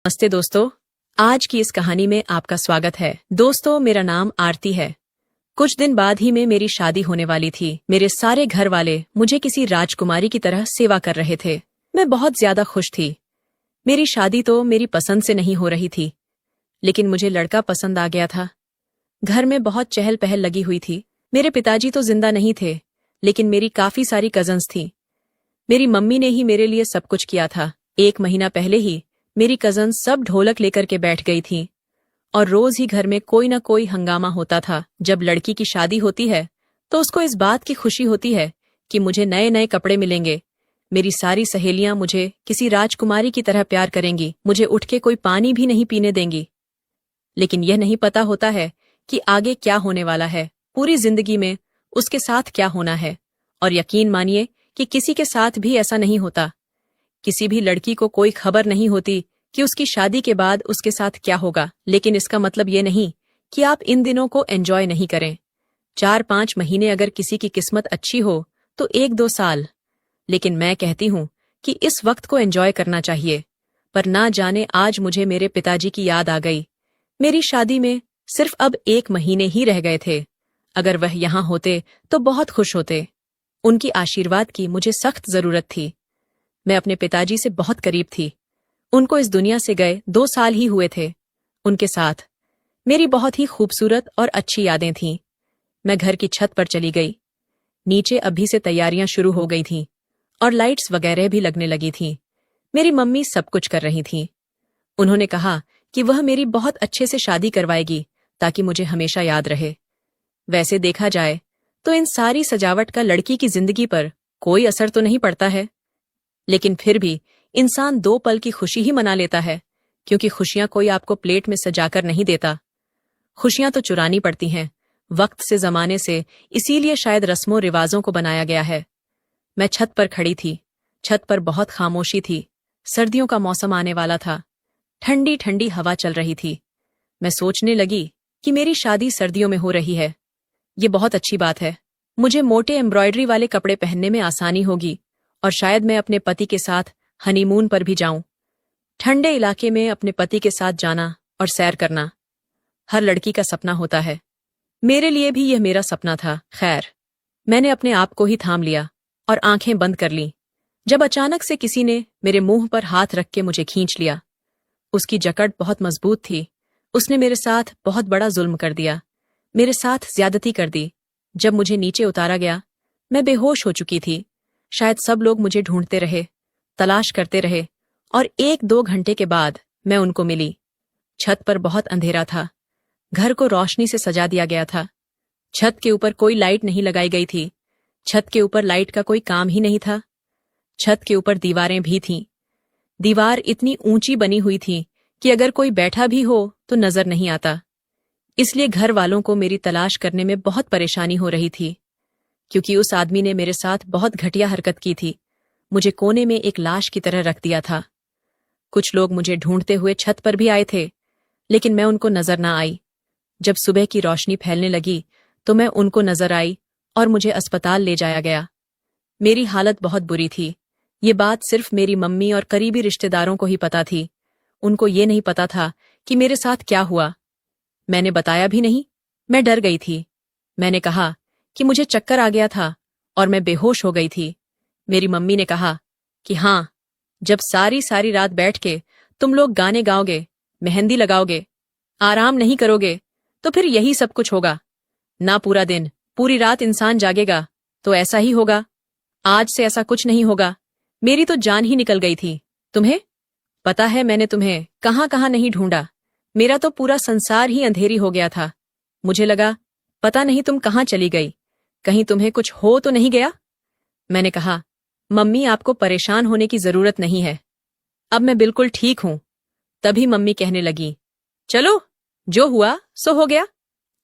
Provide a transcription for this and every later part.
नमस्ते दोस्तों, आज की इस कहानी में आपका स्वागत है। दोस्तों, मेरा नाम आरती है। कुछ दिन बाद ही में मेरी शादी होने वाली थी। मेरे सारे घर वाले मुझे किसी राजकुमारी की तरह सेवा कर रहे थे। मैं बहुत ज्यादा खुश थी। मेरी शादी तो मेरी पसंद से नहीं हो रही थी, लेकिन मुझे लड़का पसंद आ गया था। घर में बहुत चहल पहल लगी हुई थी। मेरे पिताजी तो जिंदा नहीं थे, लेकिन मेरी काफी सारी कजन्स थी। मेरी मम्मी ने ही मेरे लिए सब कुछ किया था। 1 महीना पहले ही मेरी कजन सब ढोलक लेकर के बैठ गई थी और रोज ही घर में कोई न कोई हंगामा होता था। जब लड़की की शादी होती है तो उसको इस बात की खुशी होती है कि मुझे नए नए कपड़े मिलेंगे। मेरी सारी सहेलियां मुझे किसी राजकुमारी की तरह प्यार करेंगी, मुझे उठ के कोई पानी भी नहीं पीने देंगी। लेकिन यह नहीं पता होता है कि आगे क्या होने वाला है, पूरी जिंदगी में उसके साथ क्या होना है। और यकीन मानिए कि किसी के साथ भी ऐसा नहीं होता। किसी भी लड़की को कोई खबर नहीं होती कि उसकी शादी के बाद उसके साथ क्या होगा। लेकिन इसका मतलब ये नहीं कि आप इन दिनों को एंजॉय नहीं करें। 4-5 महीने अगर किसी की किस्मत अच्छी हो तो 1-2 साल, लेकिन मैं कहती हूँ कि इस वक्त को एंजॉय करना चाहिए। पर ना जाने आज मुझे मेरे पिताजी की याद आ गई। मेरी शादी में सिर्फ अब 1 महीने ही रह गए थे। अगर वह यहाँ होते तो बहुत खुश होते। उनकी आशीर्वाद की मुझे सख्त जरूरत थी। मैं अपने पिताजी से बहुत करीब थी। उनको इस दुनिया से गए 2 साल ही हुए थे। उनके साथ मेरी बहुत ही खूबसूरत और अच्छी यादें थीं। मैं घर की छत पर चली गई। नीचे अभी से तैयारियां शुरू हो गई थीं और लाइट्स वगैरह भी लगने लगी थीं। मेरी मम्मी सब कुछ कर रही थीं। उन्होंने कहा कि वह मेरी बहुत अच्छे से शादी करवाएगी ताकि मुझे हमेशा याद रहे। वैसे देखा जाए तो इन सारी सजावट का लड़की की जिंदगी पर कोई असर तो नहीं पड़ता है, लेकिन फिर भी इंसान 2 पल की खुशी ही मना लेता है, क्योंकि खुशियां कोई आपको प्लेट में सजाकर नहीं देता। खुशियां तो चुरानी पड़ती हैं, वक्त से जमाने से। इसीलिए शायद रस्मों रिवाजों को बनाया गया है। मैं छत पर खड़ी थी। छत पर बहुत खामोशी थी। सर्दियों का मौसम आने वाला था। ठंडी ठंडी हवा चल रही थी। मैं सोचने लगी कि मेरी शादी सर्दियों में हो रही है। ये बहुत अच्छी बात है। मुझे मोटे एम्ब्रॉयडरी वाले कपड़े पहनने में आसानी होगी और शायद मैं अपने पति के साथ हनीमून पर भी जाऊं। ठंडे इलाके में अपने पति के साथ जाना और सैर करना हर लड़की का सपना होता है। मेरे लिए भी यह मेरा सपना था। खैर, मैंने अपने आप को ही थाम लिया और आंखें बंद कर लीं जब अचानक से किसी ने मेरे मुंह पर हाथ रख के मुझे खींच लिया। उसकी जकड़ बहुत मजबूत थी। उसने मेरे साथ बहुत बड़ा जुल्म कर दिया, मेरे साथ ज्यादती कर दी। जब मुझे नीचे उतारा गया, मैं बेहोश हो चुकी थी। शायद सब लोग मुझे ढूंढते रहे, तलाश करते रहे, और 1-2 घंटे के बाद मैं उनको मिली। छत पर बहुत अंधेरा था। घर को रोशनी से सजा दिया गया था। छत के ऊपर कोई लाइट नहीं लगाई गई थी। छत के ऊपर लाइट का कोई काम ही नहीं था। छत के ऊपर दीवारें भी थीं। दीवार इतनी ऊंची बनी हुई थी कि अगर कोई बैठा भी हो तो नजर नहीं आता। इसलिए घर वालों को मेरी तलाश करने में बहुत परेशानी हो रही थी, क्योंकि उस आदमी ने मेरे साथ बहुत घटिया हरकत की थी। मुझे कोने में एक लाश की तरह रख दिया था। कुछ लोग मुझे ढूंढते हुए छत पर भी आए थे, लेकिन मैं उनको नजर ना आई। जब सुबह की रोशनी फैलने लगी तो मैं उनको नजर आई और मुझे अस्पताल ले जाया गया। मेरी हालत बहुत बुरी थी। ये बात सिर्फ मेरी मम्मी और करीबी रिश्तेदारों को ही पता थी। उनको ये नहीं पता था कि मेरे साथ क्या हुआ। मैंने बताया भी नहीं। मैं डर गई थी। मैंने कहा कि मुझे चक्कर आ गया था और मैं बेहोश हो गई थी। मेरी मम्मी ने कहा कि हाँ, जब सारी सारी रात बैठ के तुम लोग गाने गाओगे, मेहंदी लगाओगे, आराम नहीं करोगे, तो फिर यही सब कुछ होगा ना। पूरा दिन पूरी रात इंसान जागेगा तो ऐसा ही होगा। आज से ऐसा कुछ नहीं होगा। मेरी तो जान ही निकल गई थी। तुम्हें पता है मैंने तुम्हें कहाँ कहाँ नहीं ढूंढा। मेरा तो पूरा संसार ही अंधेरी हो गया था। मुझे लगा पता नहीं तुम कहाँ चली गई, कहीं तुम्हें कुछ हो तो नहीं गया। मैंने कहा, मम्मी आपको परेशान होने की जरूरत नहीं है, अब मैं बिल्कुल ठीक हूं। तभी मम्मी कहने लगी, चलो जो हुआ सो हो गया।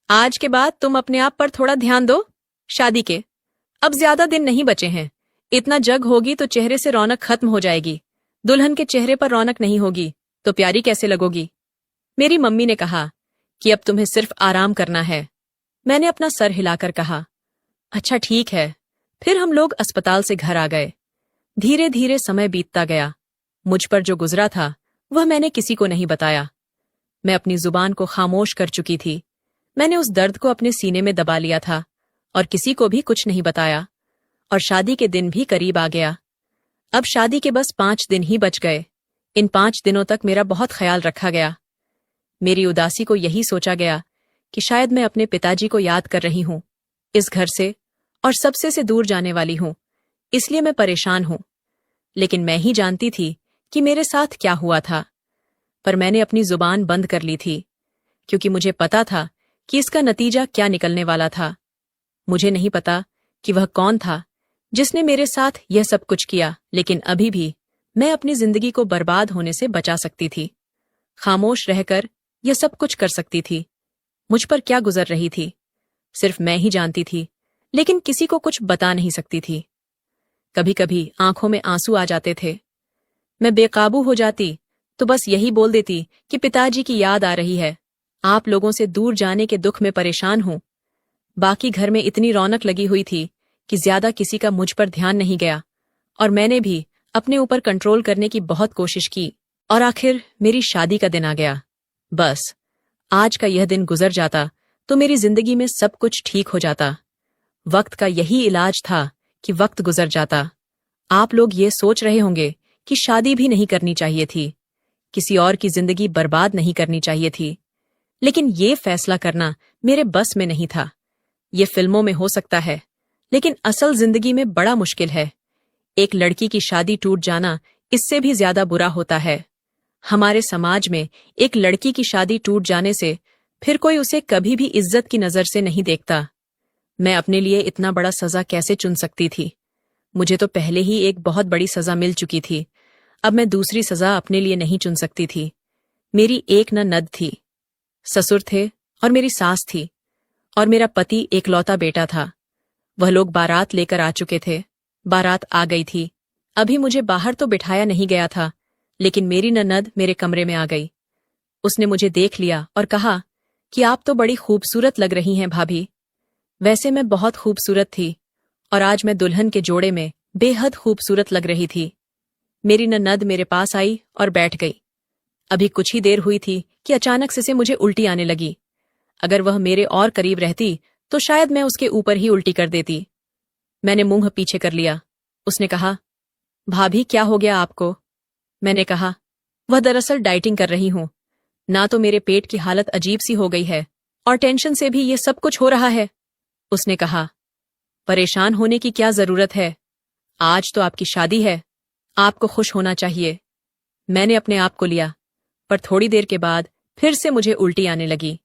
आज के बाद तुम अपने आप पर थोड़ा ध्यान दो। शादी के अब ज्यादा दिन नहीं बचे हैं। इतना जग होगी तो चेहरे से रौनक खत्म हो जाएगी। दुल्हन के चेहरे पर रौनक नहीं होगी तो प्यारी कैसे लगोगी। मेरी मम्मी ने कहा कि अब तुम्हें सिर्फ आराम करना है। मैंने अपना सर हिलाकर कहा, अच्छा ठीक है। फिर हम लोग अस्पताल से घर आ गए। धीरे धीरे समय बीतता गया। मुझ पर जो गुजरा था वह मैंने किसी को नहीं बताया। मैं अपनी जुबान को खामोश कर चुकी थी। मैंने उस दर्द को अपने सीने में दबा लिया था और किसी को भी कुछ नहीं बताया। और शादी के दिन भी करीब आ गया। अब शादी के बस 5 दिन ही बच गए। इन 5 दिनों तक मेरा बहुत ख्याल रखा गया। मेरी उदासी को यही सोचा गया कि शायद मैं अपने पिताजी को याद कर रही हूं, इस घर से और सबसे से दूर जाने वाली हूं, इसलिए मैं परेशान हूं। लेकिन मैं ही जानती थी कि मेरे साथ क्या हुआ था। पर मैंने अपनी जुबान बंद कर ली थी, क्योंकि मुझे पता था कि इसका नतीजा क्या निकलने वाला था। मुझे नहीं पता कि वह कौन था जिसने मेरे साथ यह सब कुछ किया, लेकिन अभी भी मैं अपनी जिंदगी को बर्बाद होने से बचा सकती थी। खामोश रहकर यह सब कुछ कर सकती थी। मुझ पर क्या गुजर रही थी सिर्फ मैं ही जानती थी, लेकिन किसी को कुछ बता नहीं सकती थी। कभी कभी आंखों में आंसू आ जाते थे। मैं बेकाबू हो जाती तो बस यही बोल देती कि पिताजी की याद आ रही है, आप लोगों से दूर जाने के दुख में परेशान हूं। बाकी घर में इतनी रौनक लगी हुई थी कि ज्यादा किसी का मुझ पर ध्यान नहीं गया, और मैंने भी अपने ऊपर कंट्रोल करने की बहुत कोशिश की। और आखिर मेरी शादी का दिन आ गया। बस आज का यह दिन गुजर जाता तो मेरी जिंदगी में सब कुछ ठीक हो जाता। वक्त का यही इलाज था कि वक्त गुजर जाता। आप लोग ये सोच रहे होंगे कि शादी भी नहीं करनी चाहिए थी, किसी और की जिंदगी बर्बाद नहीं करनी चाहिए थी, लेकिन ये फैसला करना मेरे बस में नहीं था। ये फिल्मों में हो सकता है, लेकिन असल जिंदगी में बड़ा मुश्किल है। एक लड़की की शादी टूट जाना इससे भी ज्यादा बुरा होता है। हमारे समाज में एक लड़की की शादी टूट जाने से फिर कोई उसे कभी भी इज्जत की नजर से नहीं देखता। मैं अपने लिए इतना बड़ा सजा कैसे चुन सकती थी? मुझे तो पहले ही एक बहुत बड़ी सजा मिल चुकी थी। अब मैं दूसरी सजा अपने लिए नहीं चुन सकती थी। मेरी एक ननद थी, ससुर थे और मेरी सास थी, और मेरा पति एकलौता बेटा था। वह लोग बारात लेकर आ चुके थे। बारात आ गई थी। अभी मुझे बाहर तो बिठाया नहीं गया था, लेकिन मेरी ननद मेरे कमरे में आ गई। उसने मुझे देख लिया और कहा कि आप तो बड़ी खूबसूरत लग रही हैं भाभी। वैसे मैं बहुत खूबसूरत थी, और आज मैं दुल्हन के जोड़े में बेहद खूबसूरत लग रही थी। मेरी ननद मेरे पास आई और बैठ गई। अभी कुछ ही देर हुई थी कि अचानक से मुझे उल्टी आने लगी। अगर वह मेरे और करीब रहती तो शायद मैं उसके ऊपर ही उल्टी कर देती। मैंने मुंह पीछे कर लिया। उसने कहा, भाभी क्या हो गया आपको? मैंने कहा, वह दरअसल डाइटिंग कर रही हूं। ना तो मेरे पेट की हालत अजीब सी हो गई है, और टेंशन से भी ये सब कुछ हो रहा है। उसने कहा, परेशान होने की क्या जरूरत है? आज तो आपकी शादी है, आपको खुश होना चाहिए। मैंने अपने आप को लिया, पर थोड़ी देर के बाद फिर से मुझे उल्टी आने लगी।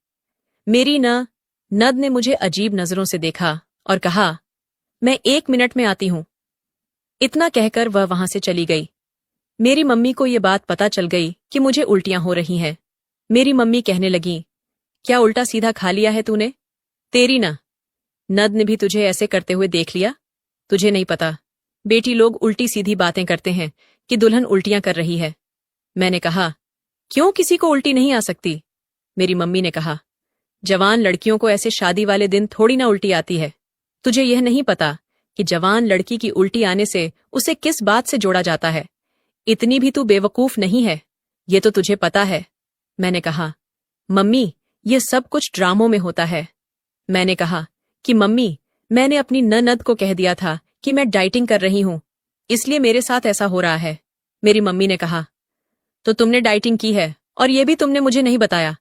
मेरी ननद ने मुझे अजीब नजरों से देखा और कहा, मैं 1 मिनट में आती हूं। इतना कहकर वह वहां से चली गई। मेरी मम्मी को ये बात पता चल गई कि मुझे उल्टियां हो रही हैं। मेरी मम्मी कहने लगी, क्या उल्टा सीधा खा लिया है तूने? तेरी ननद ने भी तुझे ऐसे करते हुए देख लिया? तुझे नहीं पता, बेटी लोग उल्टी सीधी बातें करते हैं कि दुल्हन उल्टियां कर रही है। मैंने कहा, क्यों किसी को उल्टी नहीं आ सकती? मेरी मम्मी ने कहा, जवान लड़कियों को ऐसे शादी वाले दिन थोड़ी ना उल्टी आती है। तुझे यह नहीं पता कि जवान लड़की की उल्टी आने से उसे किस बात से जोड़ा जाता है। इतनी भी तू बेवकूफ नहीं है, ये तो तुझे पता है। मैंने कहा, मम्मी ये सब कुछ ड्रामों में होता है। मैंने कहा कि मम्मी, मैंने अपनी ननद को कह दिया था कि मैं डाइटिंग कर रही हूं, इसलिए मेरे साथ ऐसा हो रहा है। मेरी मम्मी ने कहा, तो तुमने डाइटिंग की है और ये भी तुमने मुझे नहीं बताया,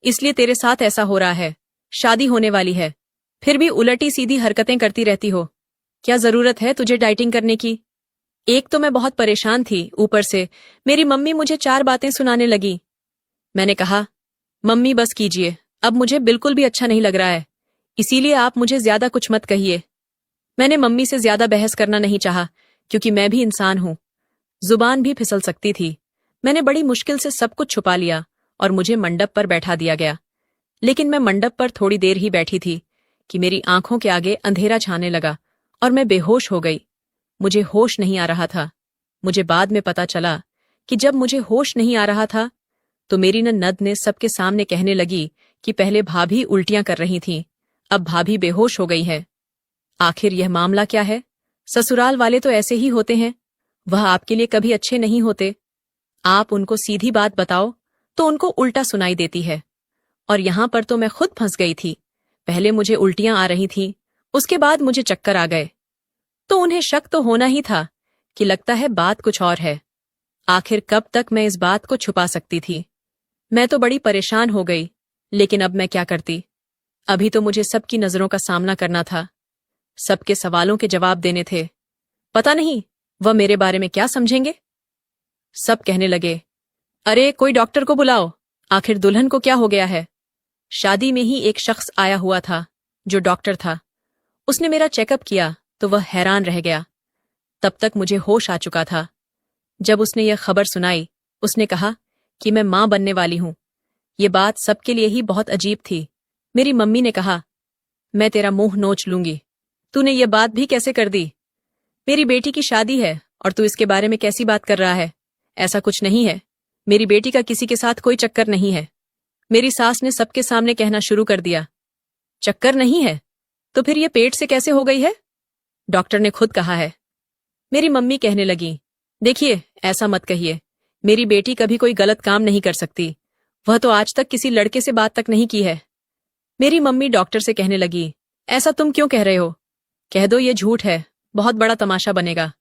इसलिए तेरे साथ ऐसा हो रहा है। शादी होने वाली है, फिर भी उलटी सीधी हरकतें करती रहती हो। क्या जरूरत है तुझे डाइटिंग करने की? एक तो मैं बहुत परेशान थी, ऊपर से मेरी मम्मी मुझे 4 बातें सुनाने लगी। मैंने कहा, मम्मी बस कीजिए, अब मुझे बिल्कुल भी अच्छा नहीं लग रहा है, इसीलिए आप मुझे ज्यादा कुछ मत कहिए। मैंने मम्मी से ज्यादा बहस करना नहीं चाहा, क्योंकि मैं भी इंसान हूं, जुबान भी फिसल सकती थी। मैंने बड़ी मुश्किल से सब कुछ छुपा लिया और मुझे मंडप पर बैठा दिया गया। लेकिन मैं मंडप पर थोड़ी देर ही बैठी थी कि मेरी आंखों के आगे अंधेरा छाने लगा और मैं बेहोश हो गई। मुझे होश नहीं आ रहा था। मुझे बाद में पता चला कि जब मुझे होश नहीं आ रहा था तो मेरी ननद ने सबके सामने कहने लगी कि पहले भाभी उल्टियां कर रही थीं, अब भाभी बेहोश हो गई है। आखिर यह मामला क्या है? ससुराल वाले तो ऐसे ही होते हैं, वह आपके लिए कभी अच्छे नहीं होते। आप उनको सीधी बात बताओ तो उनको उल्टा सुनाई देती है। और यहां पर तो मैं खुद फंस गई थी। पहले मुझे उल्टियां आ रही थीं, उसके बाद मुझे चक्कर आ गए। तो उन्हें शक तो होना ही था कि लगता है बात कुछ और है। आखिर कब तक मैं इस बात को छुपा सकती थी? मैं तो बड़ी परेशान हो गई, लेकिन अब मैं क्या करती? अभी तो मुझे सबकी नजरों का सामना करना था, सबके सवालों के जवाब देने थे। पता नहीं वह मेरे बारे में क्या समझेंगे। सब कहने लगे, अरे कोई डॉक्टर को बुलाओ, आखिर दुल्हन को क्या हो गया है। शादी में ही एक शख्स आया हुआ था जो डॉक्टर था। उसने मेरा चेकअप किया तो वह हैरान रह गया। तब तक मुझे होश आ चुका था। जब उसने यह खबर सुनाई, उसने कहा कि मैं मां बनने वाली हूं। ये बात सबके लिए ही बहुत अजीब थी। मेरी मम्मी ने कहा, मैं तेरा मुंह नोच लूंगी, तूने ये बात भी कैसे कर दी? मेरी बेटी की शादी है और तू इसके बारे में कैसी बात कर रहा है? ऐसा कुछ नहीं है, मेरी बेटी का किसी के साथ कोई चक्कर नहीं है। मेरी सास ने सबके सामने कहना शुरू कर दिया, चक्कर नहीं है तो फिर ये पेट से कैसे हो गई है? डॉक्टर ने खुद कहा है। मेरी मम्मी कहने लगी, देखिए ऐसा मत कहिए, मेरी बेटी कभी कोई गलत काम नहीं कर सकती, वह तो आज तक किसी लड़के से बात तक नहीं की है। मेरी मम्मी डॉक्टर से कहने लगी, ऐसा तुम क्यों कह रहे हो? कह दो ये झूठ है, बहुत बड़ा तमाशा बनेगा।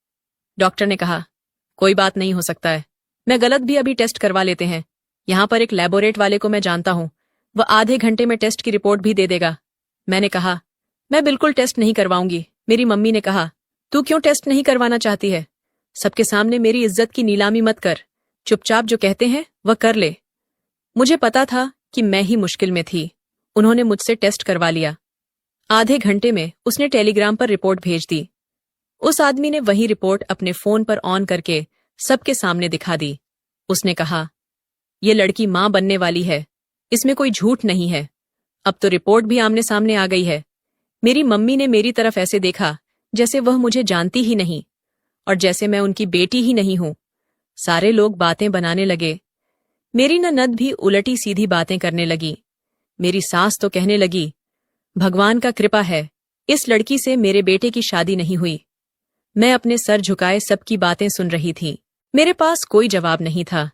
डॉक्टर ने कहा, कोई बात नहीं हो सकता है, मैं गलत भी अभी टेस्ट करवा लेते हैं। यहां पर एक लैबोरेट वाले को मैं जानता हूं, वह आधे घंटे में टेस्ट की रिपोर्ट भी दे देगा। मैंने कहा, मैं बिल्कुल टेस्ट नहीं करवाऊंगी। मेरी मम्मी ने कहा, तू क्यों टेस्ट नहीं करवाना चाहती है? सबके सामने मेरी इज्जत की नीलामी मत कर, चुपचाप जो कहते हैं वह कर ले। मुझे पता था कि मैं ही मुश्किल में थी। उन्होंने मुझसे टेस्ट करवा लिया। आधे घंटे में उसने टेलीग्राम पर रिपोर्ट भेज दी। उस आदमी ने वही रिपोर्ट अपने फोन पर ऑन करके सबके सामने दिखा दी। उसने कहा, ये लड़की मां बनने वाली है, इसमें कोई झूठ नहीं है। अब तो रिपोर्ट भी आमने सामने आ गई है। मेरी मम्मी ने मेरी तरफ ऐसे देखा जैसे वह मुझे जानती ही नहीं और जैसे मैं उनकी बेटी ही नहीं हूं। सारे लोग बातें बनाने लगे। मेरी ननद भी उलटी सीधी बातें करने लगी। मेरी सास तो कहने लगी, भगवान का कृपा है, इस लड़की से मेरे बेटे की शादी नहीं हुई। मैं अपने सर झुकाए सबकी बातें सुन रही थी। मेरे पास कोई जवाब नहीं था।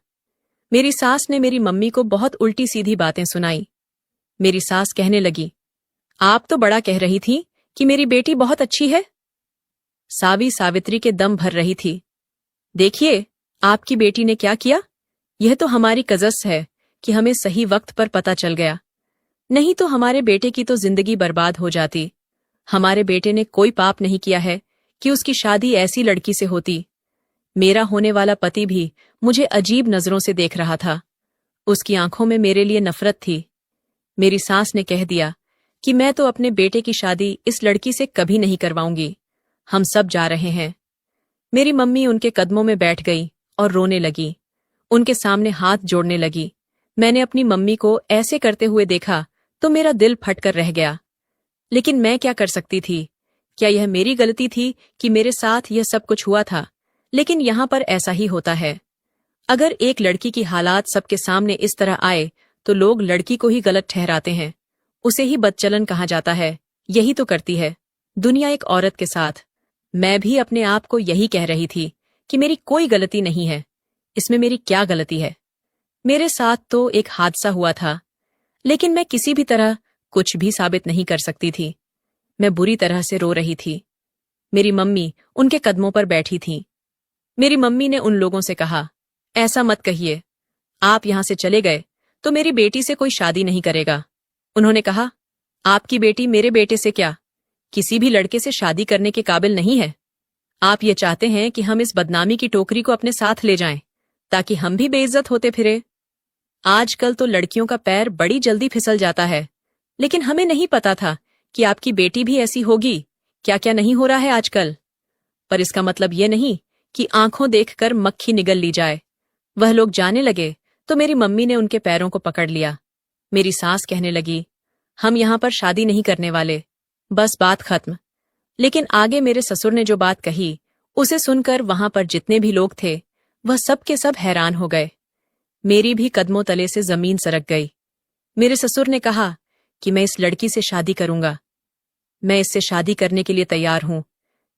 मेरी सास ने मेरी मम्मी को बहुत उल्टी सीधी बातें सुनाई। मेरी सास कहने लगी, आप तो बड़ा कह रही थी कि मेरी बेटी बहुत अच्छी है। सावी सावित्री के दम भर रही थी। देखिए आपकी बेटी ने क्या किया। यह तो हमारी कजस है कि हमें सही वक्त पर पता चल गया, नहीं तो हमारे बेटे की तो जिंदगी बर्बाद हो जाती। हमारे बेटे ने कोई पाप नहीं किया है कि उसकी शादी ऐसी लड़की से होती। मेरा होने वाला पति भी मुझे अजीब नजरों से देख रहा था। उसकी आंखों में मेरे लिए नफरत थी। मेरी सास ने कह दिया कि मैं तो अपने बेटे की शादी इस लड़की से कभी नहीं करवाऊंगी। हम सब जा रहे हैं। मेरी मम्मी उनके कदमों में बैठ गई और रोने लगी। उनके सामने हाथ जोड़ने लगी। मैंने अपनी मम्मी को ऐसे करते हुए देखा तो मेरा दिल फटकर रह गया। लेकिन मैं क्या कर सकती थी? क्या यह मेरी गलती थी कि मेरे साथ यह सब कुछ हुआ था? लेकिन यहां पर ऐसा ही होता है। अगर एक लड़की की हालात सबके सामने इस तरह आए तो लोग लड़की को ही गलत ठहराते हैं, उसे ही बदचलन कहा जाता है। यही तो करती है दुनिया एक औरत के साथ। मैं भी अपने आप को यही कह रही थी कि मेरी कोई गलती नहीं है, इसमें मेरी क्या गलती है। मेरे साथ तो एक हादसा हुआ था, लेकिन मैं किसी भी तरह कुछ भी साबित नहीं कर सकती थी। मैं बुरी तरह से रो रही थी। मेरी मम्मी उनके कदमों पर बैठी थी। मेरी मम्मी ने उन लोगों से कहा, ऐसा मत कहिए, आप यहां से चले गए तो मेरी बेटी से कोई शादी नहीं करेगा। उन्होंने कहा, आपकी बेटी मेरे बेटे से क्या, किसी भी लड़के से शादी करने के काबिल नहीं है। आप ये चाहते हैं कि हम इस बदनामी की टोकरी को अपने साथ ले जाएं, ताकि हम भी बेइज्जत होते फिरे। आजकल तो लड़कियों का पैर बड़ी जल्दी फिसल जाता है, लेकिन हमें नहीं पता था कि आपकी बेटी भी ऐसी होगी। क्या क्या नहीं हो रहा है आजकल। पर इसका मतलब ये नहीं कि आंखों देखकर मक्खी निगल ली जाए। वह लोग जाने लगे तो मेरी मम्मी ने उनके पैरों को पकड़ लिया। मेरी सास कहने लगी, हम यहां पर शादी नहीं करने वाले, बस बात खत्म। लेकिन आगे मेरे ससुर ने जो बात कही, उसे सुनकर वहां पर जितने भी लोग थे वह सब के सब हैरान हो गए। मेरी भी कदमों तले से जमीन सरक गई। मेरे ससुर ने कहा कि मैं इस लड़की से शादी करूंगा, मैं इससे शादी करने के लिए तैयार हूं।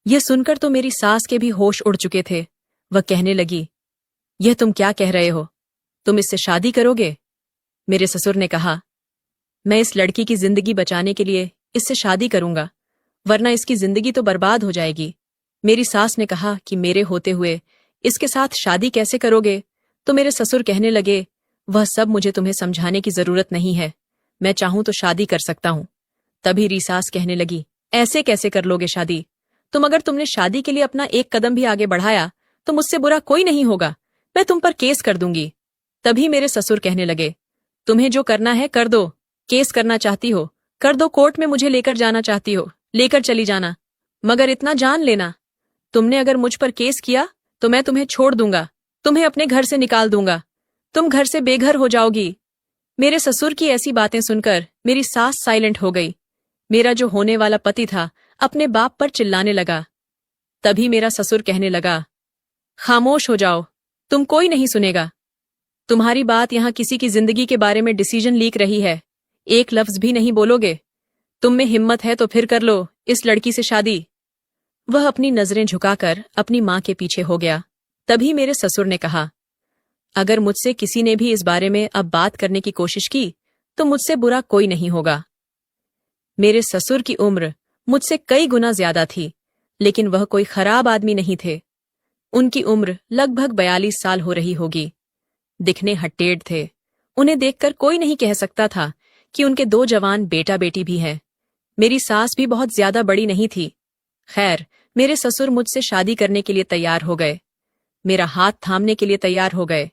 यह सुनकर तो मेरी सास के भी होश उड़ चुके थे। वह कहने लगी, यह तुम क्या कह रहे हो? तुम इससे शादी करोगे? मेरे ससुर ने कहा, मैं इस लड़की की जिंदगी बचाने के लिए इससे शादी करूंगा, वरना इसकी जिंदगी तो बर्बाद हो जाएगी। मेरी सास ने कहा कि मेरे होते हुए इसके साथ शादी कैसे करोगे? तो मेरे ससुर कहने लगे, वह सब मुझे तुम्हें समझाने की जरूरत नहीं है, मैं चाहूं तो शादी कर सकता हूं। तभी रिसास कहने लगी, ऐसे कैसे कर लोगे शादी? अगर तुमने शादी के लिए अपना एक कदम भी आगे बढ़ाया तो मुझसे बुरा कोई नहीं होगा, मैं तुम पर केस कर दूंगी। तभी मेरे ससुर कहने लगे, तुम्हें जो करना है कर दो, केस करना चाहती हो कर दो, कोर्ट में मुझे लेकर जाना चाहती हो लेकर चली जाना, मगर इतना जान लेना, तुमने अगर मुझ पर केस किया तो मैं तुम्हें छोड़ दूंगा, तुम्हें अपने घर से निकाल दूंगा, तुम घर से बेघर हो जाओगी। मेरे ससुर की ऐसी बातें सुनकर मेरी सास साइलेंट हो गई। मेरा जो होने वाला पति था अपने बाप पर चिल्लाने लगा। तभी मेरा ससुर कहने लगा, खामोश हो जाओ, तुम कोई नहीं सुनेगा, तुम्हारी बात यहां किसी की जिंदगी के बारे में डिसीजन लीक रही है, एक लफ्ज भी नहीं बोलोगे, तुम में हिम्मत है तो फिर कर लो इस लड़की से शादी। वह अपनी नजरें झुकाकर अपनी मां के पीछे हो गया। तभी मेरे ससुर ने कहा, अगर मुझसे किसी ने भी इस बारे में अब बात करने की कोशिश की तो मुझसे बुरा कोई नहीं होगा। मेरे ससुर की उम्र मुझसे कई गुना ज्यादा थी, लेकिन वह कोई खराब आदमी नहीं थे। उनकी उम्र लगभग 42 साल हो रही होगी। दिखने हट्टेड़ थे। उन्हें देखकर कोई नहीं कह सकता था कि उनके 2 जवान बेटा बेटी भी हैं। मेरी सास भी बहुत ज्यादा बड़ी नहीं थी। खैर, मेरे ससुर मुझसे शादी करने के लिए तैयार हो गए, मेरा हाथ थामने के लिए तैयार हो गए।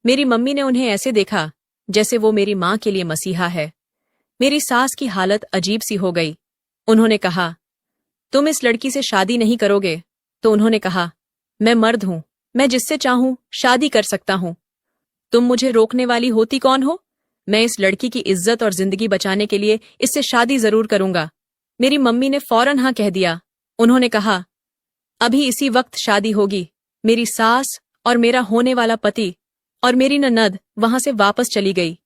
मेरी मम्मी ने उन्हें ऐसे देखा जैसे वो मेरी मां के लिए मसीहा है। मेरी सास की हालत अजीब सी हो गई। उन्होंने कहा, तुम इस लड़की से शादी नहीं करोगे? तो उन्होंने कहा, मैं मर्द हूं, मैं जिससे चाहूं शादी कर सकता हूं, तुम मुझे रोकने वाली होती कौन हो? मैं इस लड़की की इज्जत और जिंदगी बचाने के लिए इससे शादी जरूर करूंगा। मेरी मम्मी ने फौरन हाँ कह दिया। उन्होंने कहा, अभी इसी वक्त शादी होगी। मेरी सास और मेरा होने वाला पति और मेरी ननद वहां से वापस चली गई।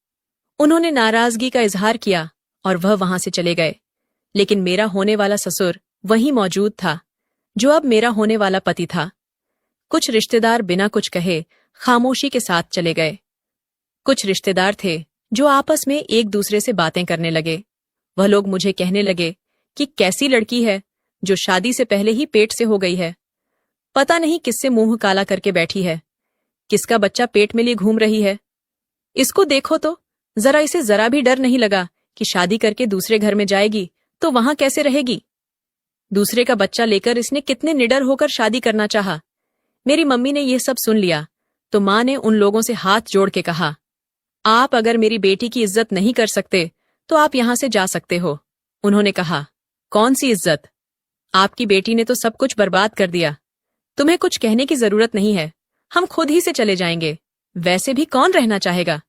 उन्होंने नाराजगी का इजहार किया और वह वहां से चले गए, लेकिन मेरा होने वाला ससुर वहीं मौजूद था, जो अब मेरा होने वाला पति था। कुछ रिश्तेदार बिना कुछ कहे खामोशी के साथ चले गए। कुछ रिश्तेदार थे जो आपस में एक दूसरे से बातें करने लगे। वह लोग मुझे कहने लगे कि कैसी लड़की है जो शादी से पहले ही पेट से हो गई है, पता नहीं किससे मुंह काला करके बैठी है, किसका बच्चा पेट में लिए घूम रही है। इसको देखो तो जरा इसे जरा भी डर नहीं लगा कि शादी करके दूसरे घर में जाएगी तो वहां कैसे रहेगी। दूसरे का बच्चा लेकर इसने कितने निडर होकर शादी करना चाहा। मेरी मम्मी ने यह सब सुन लिया तो मां ने उन लोगों से हाथ जोड़ के कहा, आप अगर मेरी बेटी की इज्जत नहीं कर सकते तो आप यहां से जा सकते हो। उन्होंने कहा, कौन सी इज्जत? आपकी बेटी ने तो सब कुछ बर्बाद कर दिया, तुम्हें कुछ कहने की जरूरत नहीं है, हम खुद ही से चले जाएंगे। वैसे भी कौन रहना चाहेगा?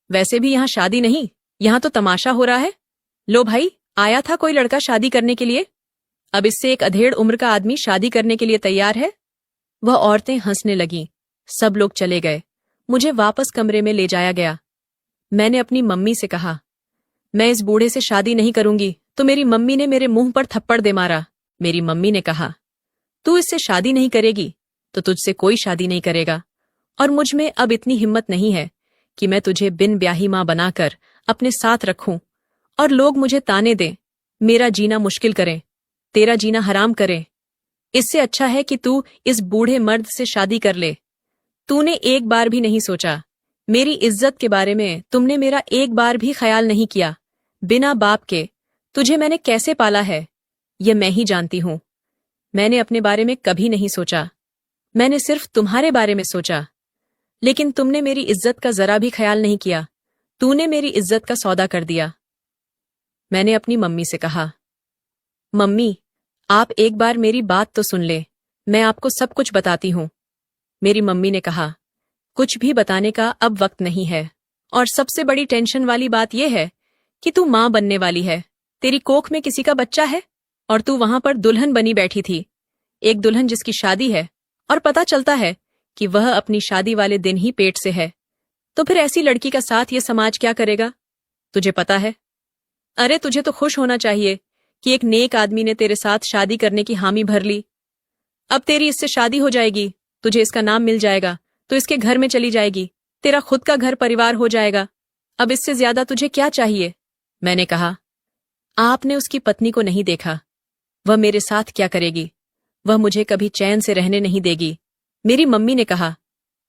वैसे भी यहां शादी नहीं, यहां तो तमाशा हो रहा है। लो भाई, आया था कोई लड़का शादी करने के लिए, अब इससे एक अधेड़ उम्र का आदमी शादी करने के लिए तैयार है। वह औरतें हंसने लगीं। सब लोग चले गए। मुझे वापस कमरे में ले जाया गया। मैंने अपनी मम्मी से कहा, मैं इस बूढ़े से शादी नहीं करूंगी। तो मेरी मम्मी ने मेरे मुंह पर थप्पड़ दे मारा। मेरी मम्मी ने कहा, तू इससे शादी नहीं करेगी तो तुझसे कोई शादी नहीं करेगा, और मुझ में अब इतनी हिम्मत नहीं है कि मैं तुझे बिन ब्याही मां बनाकर अपने साथ रखूं और लोग मुझे ताने दें, मेरा जीना मुश्किल करें, तेरा जीना हराम करें। इससे अच्छा है कि तू इस बूढ़े मर्द से शादी कर ले। तूने एक बार भी नहीं सोचा, मेरी इज्जत के बारे में तुमने मेरा एक बार भी ख्याल नहीं किया। बिना बाप के तुझे मैंने कैसे पाला है, यह मैं ही जानती हूं। मैंने अपने बारे में कभी नहीं सोचा, मैंने सिर्फ तुम्हारे बारे में सोचा, लेकिन तुमने मेरी इज्जत का जरा भी ख्याल नहीं किया। तूने मेरी इज्जत का सौदा कर दिया। मैंने अपनी मम्मी से कहा, मम्मी, आप एक बार मेरी बात तो सुन ले, मैं आपको सब कुछ बताती हूं। मेरी मम्मी ने कहा, कुछ भी बताने का अब वक्त नहीं है, और सबसे बड़ी टेंशन वाली बात यह है कि तू मां बनने वाली है, तेरी कोख में किसी का बच्चा है और तू वहां पर दुल्हन बनी बैठी थी। एक दुल्हन जिसकी शादी है और पता चलता है कि वह अपनी शादी वाले दिन ही पेट से है, तो फिर ऐसी लड़की का साथ ये समाज क्या करेगा? तुझे पता है? अरे तुझे तो खुश होना चाहिए कि एक नेक आदमी ने तेरे साथ शादी करने की हामी भर ली। अब तेरी इससे शादी हो जाएगी, तुझे इसका नाम मिल जाएगा, तो इसके घर में चली जाएगी, तेरा खुद का घर परिवार हो जाएगा। अब इससे ज्यादा तुझे क्या चाहिए? मैंने कहा, आपने उसकी पत्नी को नहीं देखा। वह मेरे साथ क्या करेगी? वह मुझे कभी चैन से रहने नहीं देगी। मेरी मम्मी ने कहा,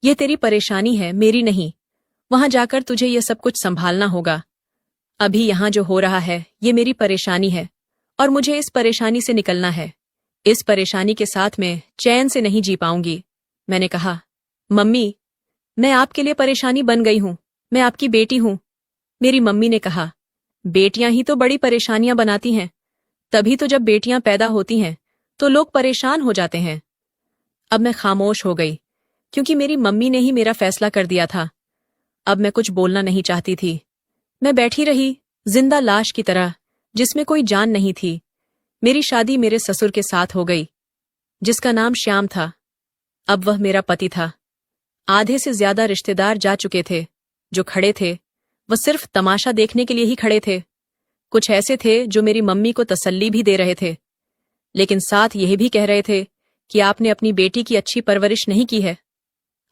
यह तेरी परेशानी है, मेरी नहीं। वहां जाकर तुझे यह सब कुछ संभालना होगा। अभी यहां जो हो रहा है ये मेरी परेशानी है और मुझे इस परेशानी से निकलना है। इस परेशानी के साथ मैं चैन से नहीं जी पाऊंगी। मैंने कहा, मम्मी, मैं आपके लिए परेशानी बन गई हूं, मैं आपकी बेटी हूं। मेरी मम्मी ने कहा, बेटियां ही तो बड़ी परेशानियां बनाती हैं। तभी तो जब बेटियां पैदा होती हैं तो लोग परेशान हो जाते हैं। अब मैं खामोश हो गई क्योंकि मेरी मम्मी ने ही मेरा फैसला कर दिया था। अब मैं कुछ बोलना नहीं चाहती थी। मैं बैठी रही, जिंदा लाश की तरह, जिसमें कोई जान नहीं थी। मेरी शादी मेरे ससुर के साथ हो गई, जिसका नाम श्याम था। अब वह मेरा पति था। आधे से ज्यादा रिश्तेदार जा चुके थे। जो खड़े थे वह सिर्फ तमाशा देखने के लिए ही खड़े थे। कुछ ऐसे थे जो मेरी मम्मी को तसल्ली भी दे रहे थे, लेकिन साथ यह भी कह रहे थे कि आपने अपनी बेटी की अच्छी परवरिश नहीं की है।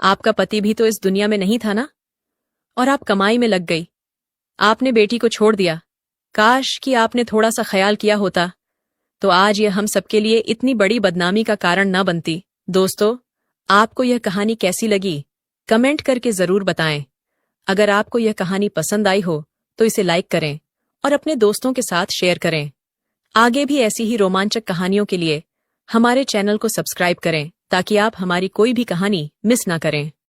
आपका पति भी तो इस दुनिया में नहीं था ना, और आप कमाई में लग गई। आपने बेटी को छोड़ दिया। काश कि आपने थोड़ा सा ख्याल किया होता तो आज यह हम सबके लिए इतनी बड़ी बदनामी का कारण न बनती। दोस्तों, आपको यह कहानी कैसी लगी? कमेंट करके जरूर बताएं। अगर आपको यह कहानी पसंद आई हो तो इसे लाइक करें और अपने दोस्तों के साथ शेयर करें। आगे भी ऐसी ही रोमांचक कहानियों के लिए हमारे चैनल को सब्सक्राइब करें ताकि आप हमारी कोई भी कहानी मिस ना करें।